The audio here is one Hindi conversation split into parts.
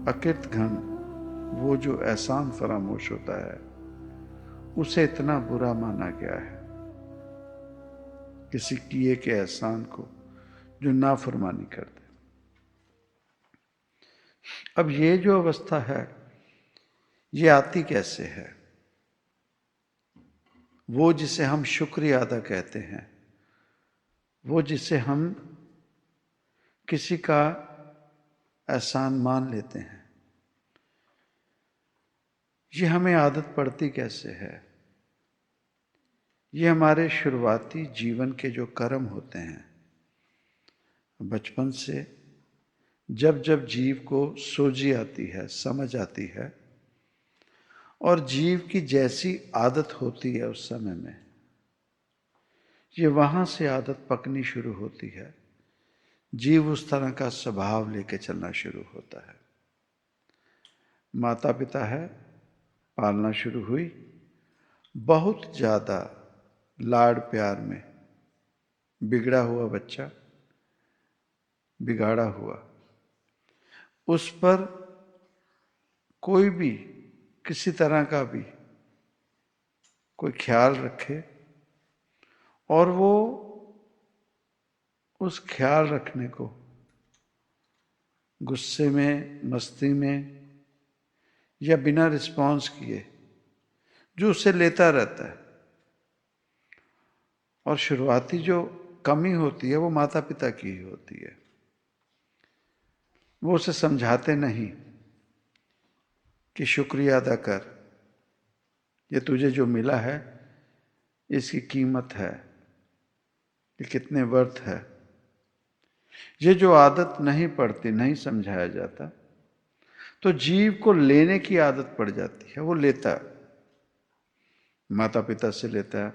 अकृत घन वो जो एहसान फरामोश होता है, उसे इतना बुरा माना गया है किसी किए के एहसान को जो नाफरमानी कर दे। अब ये जो अवस्था है, ये आती कैसे है? वो जिसे हम शुक्रिया अदा कहते हैं, वो जिसे हम किसी का एहसान मान लेते हैं, ये हमें आदत पड़ती कैसे है? ये हमारे शुरुआती जीवन के जो कर्म होते हैं, बचपन से जब जब जीव को सोझी आती है, समझ आती है, और जीव की जैसी आदत होती है उस समय में, ये वहां से आदत पकनी शुरू होती है। जीव उस तरह का स्वभाव लेके चलना शुरू होता है। माता पिता है, पालना शुरू हुई, बहुत ज़्यादा लाड़ प्यार में बिगड़ा हुआ बच्चा, बिगाड़ा हुआ, उस पर कोई भी किसी तरह का भी कोई ख्याल रखे और वो उस ख्याल रखने को गुस्से में, मस्ती में या बिना रिस्पॉन्स किए जो उसे लेता रहता है। और शुरुआती जो कमी होती है वो माता पिता की ही होती है। वो उसे समझाते नहीं कि शुक्रिया अदा कर, ये तुझे जो मिला है इसकी कीमत है, ये कितने वर्थ है। ये जो आदत नहीं पड़ती, नहीं समझाया जाता, तो जीव को लेने की आदत पड़ जाती है। वो लेता है, माता पिता से लेता है,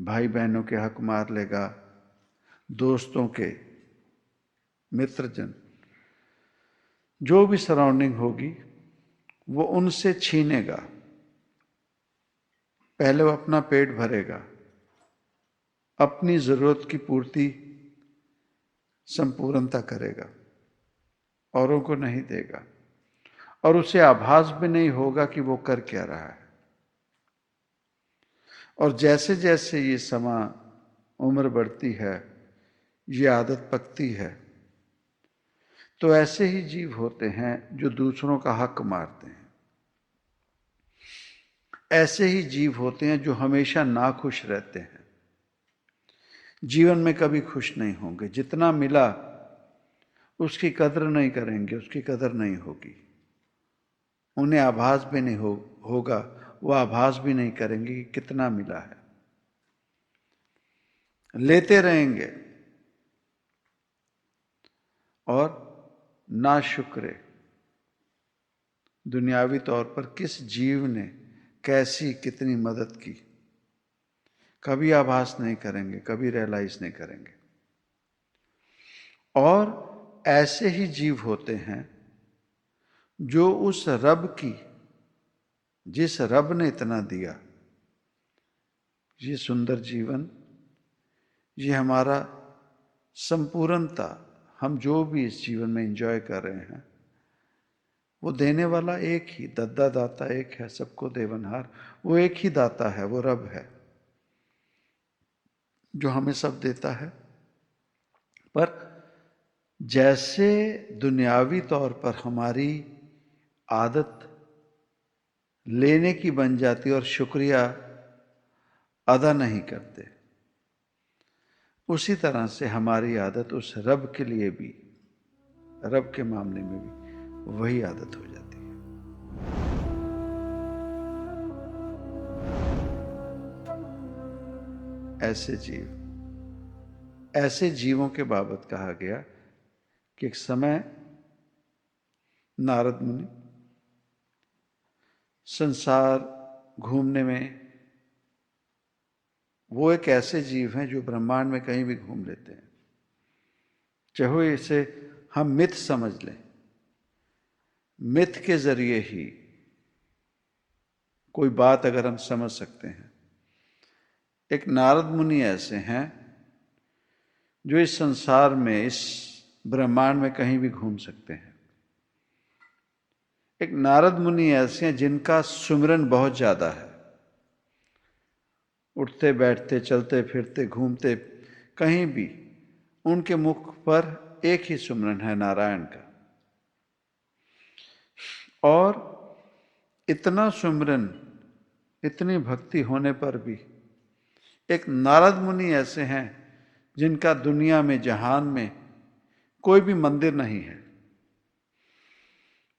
भाई बहनों के हक मार लेगा, दोस्तों के, मित्रजन, जो भी सराउंडिंग होगी वो उनसे छीनेगा। पहले वो अपना पेट भरेगा, अपनी जरूरत की पूर्ति संपूर्णता करेगा, औरों को नहीं देगा, और उसे आभास भी नहीं होगा कि वो कर क्या रहा है। और जैसे जैसे ये समा उम्र बढ़ती है, ये आदत पकती है, तो ऐसे ही जीव होते हैं जो दूसरों का हक मारते हैं। ऐसे ही जीव होते हैं जो हमेशा नाखुश रहते हैं, जीवन में कभी खुश नहीं होंगे। जितना मिला उसकी कदर नहीं करेंगे, उसकी कदर नहीं होगी, उन्हें आभास भी नहीं होगा, वो आभास भी नहीं करेंगे कि कितना मिला है। लेते रहेंगे और नाशुक्रे दुनियावी तौर पर किस जीव ने कैसी कितनी मदद की, कभी आभास नहीं करेंगे, कभी रियलाइज नहीं करेंगे। और ऐसे ही जीव होते हैं जो उस रब की, जिस रब ने इतना दिया, ये सुंदर जीवन, ये हमारा संपूर्णता, हम जो भी इस जीवन में एंजॉय कर रहे हैं, वो देने वाला एक ही, दद्दा दाता एक है, सबको देवनहार, वो एक ही दाता है, वो रब है जो हमें सब देता है। पर जैसे दुनियावी तौर पर हमारी आदत लेने की बन जाती और शुक्रिया अदा नहीं करते, उसी तरह से हमारी आदत उस रब के लिए भी, रब के मामले में भी वही आदत हो जाती है। ऐसे जीव, ऐसे जीवों के बाबत कहा गया कि एक समय नारद मुनि संसार घूमने में, वो एक ऐसे जीव हैं जो ब्रह्मांड में कहीं भी घूम लेते हैं। चाहे इसे हम मिथ समझ लें, मिथ के जरिए ही कोई बात अगर हम समझ सकते हैं। एक नारद मुनि ऐसे हैं जो इस संसार में, इस ब्रह्मांड में कहीं भी घूम सकते हैं। एक नारद मुनि ऐसे हैं जिनका सुमिरन बहुत ज्यादा है। उठते बैठते चलते फिरते घूमते कहीं भी उनके मुख पर एक ही सुमिरन है, नारायण का। और इतना सुमिरन, इतनी भक्ति होने पर भी एक नारद मुनि ऐसे हैं जिनका दुनिया में, जहान में कोई भी मंदिर नहीं है,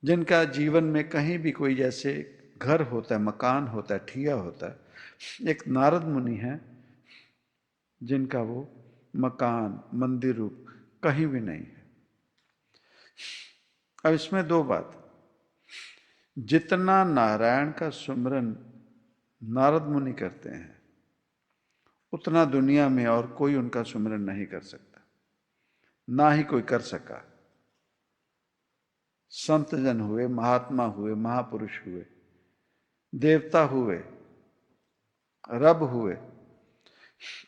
जिनका जीवन में कहीं भी कोई जैसे घर होता है, मकान होता है, ठिया होता है, एक नारद मुनि है जिनका वो मकान, मंदिर रूप कहीं भी नहीं है। अब इसमें दो बात, जितना नारायण का सुमिरन नारद मुनि करते हैं उतना दुनिया में और कोई उनका सुमिरन नहीं कर सकता, ना ही कोई कर सका। संत जन हुए, महात्मा हुए, महापुरुष हुए, देवता हुए, रब हुए,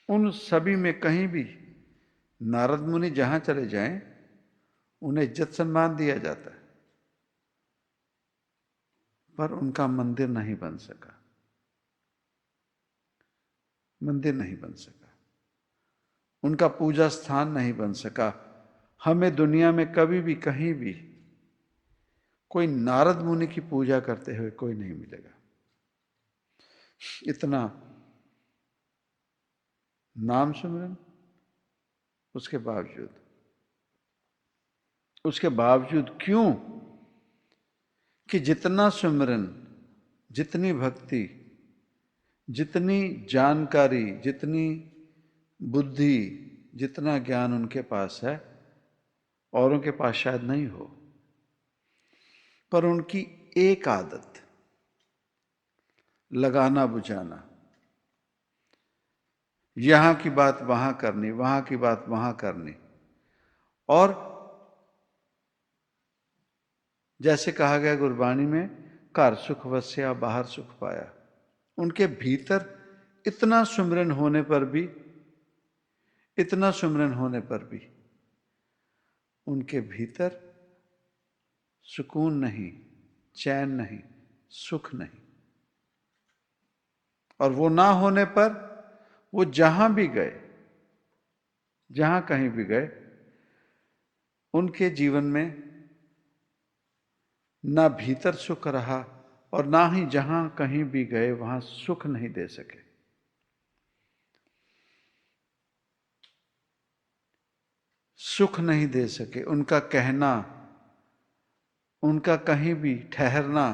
उन सभी में कहीं भी नारद मुनि जहां चले जाएं उन्हें इज्जत सम्मान दिया जाता है, पर उनका मंदिर नहीं बन सका, मंदिर नहीं बन सका, उनका पूजा स्थान नहीं बन सका। हमें दुनिया में कभी भी कहीं भी कोई नारद मुनि की पूजा करते हुए कोई नहीं मिलेगा। इतना नाम सुमिरन, उसके बावजूद क्यों कि जितना सुमिरन, जितनी भक्ति, जितनी जानकारी, जितनी बुद्धि, जितना ज्ञान उनके पास है औरों के पास शायद नहीं हो, पर उनकी एक आदत, लगाना बुझाना, यहां की बात वहां करनी, वहां की बात वहां करनी, और जैसे कहा गया गुरबाणी में, घर सुख वस्या बाहर सुख पाया। उनके भीतर इतना सुमिरन होने पर भी, इतना सुमिरन होने पर भी उनके भीतर सुकून नहीं, चैन नहीं, सुख नहीं। और वो ना होने पर वो जहां भी गए, जहां कहीं भी गए, उनके जीवन में ना भीतर सुख रहा और ना ही जहां कहीं भी गए वहां सुख नहीं दे सके। सुख नहीं दे सके। उनका कहना, उनका कहीं भी ठहरना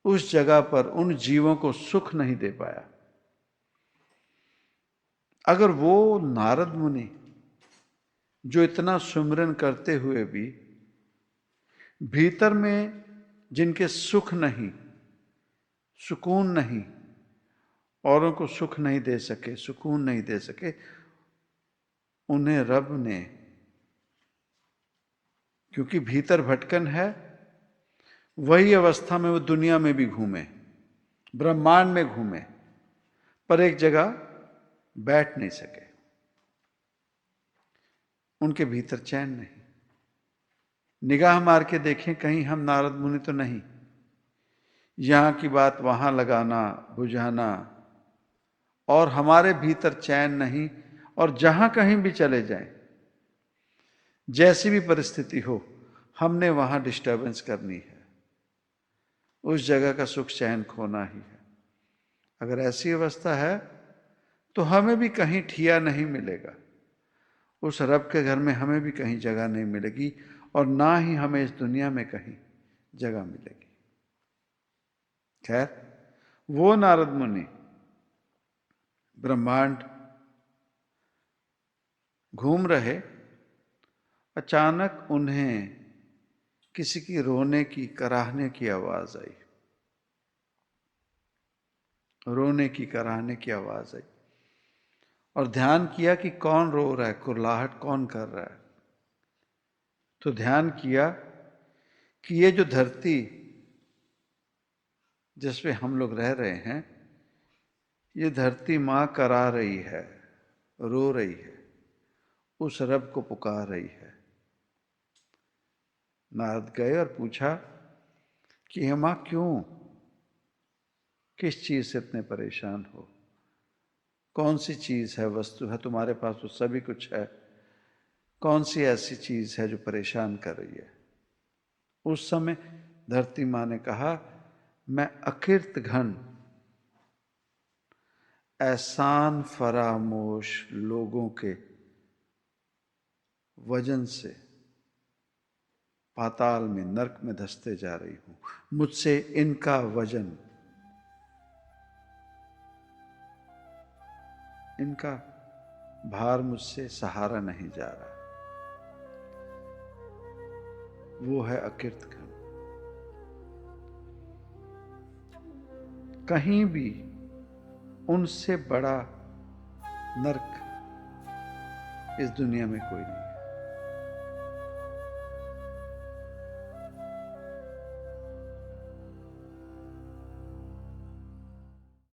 उस जगह पर उन जीवों को सुख नहीं दे पाया। अगर वो नारद मुनि जो इतना सुमिरन करते हुए भी भीतर में जिनके सुख नहीं, सुकून नहीं, औरों को सुख नहीं दे सके, सुकून नहीं दे सके, उन्हें रब ने, क्योंकि भीतर भटकन है, वही अवस्था में वो दुनिया में भी घूमे, ब्रह्मांड में घूमे, पर एक जगह बैठ नहीं सके। उनके भीतर चैन नहीं। निगाह मार के देखें, कहीं हम नारद मुनि तो नहीं। यहां की बात वहां लगाना, बुझाना, और हमारे भीतर चैन नहीं। और जहां कहीं भी चले जाएं, जैसी भी परिस्थिति हो, हमने वहां डिस्टर्बेंस करनी है, उस जगह का सुख चैन खोना ही है। अगर ऐसी अवस्था है तो हमें भी कहीं ठिया नहीं मिलेगा, उस रब के घर में हमें भी कहीं जगह नहीं मिलेगी, और ना ही हमें इस दुनिया में कहीं जगह मिलेगी। खैर, वो नारद मुनि ब्रह्मांड घूम रहे, अचानक उन्हें किसी की रोने की, कराहने की आवाज आई। रोने की, कराहने की आवाज आई, और ध्यान किया कि कौन रो रहा है, कुरलाहट कौन कर रहा है। तो ध्यान किया कि ये जो धरती जिस पे हम लोग रह रहे हैं, ये धरती मां करा रही है, रो रही है, उस रब को पुकार रही है। नारद गए और पूछा कि हे मां क्यों, किस चीज से इतने परेशान हो, कौन सी चीज है, वस्तु है तुम्हारे पास तो सभी कुछ है, कौन सी ऐसी चीज है जो परेशान कर रही है। उस समय धरती माँ ने कहा, मैं अकिर्त घन एहसान फरामोश लोगों के वजन से पाताल में, नरक में धंसते जा रही हूं। मुझसे इनका वजन, इनका भार मुझसे सहारा नहीं जा रहा। वो है अकिर्त घन। कहीं भी उनसे बड़ा नरक इस दुनिया में कोई नहीं।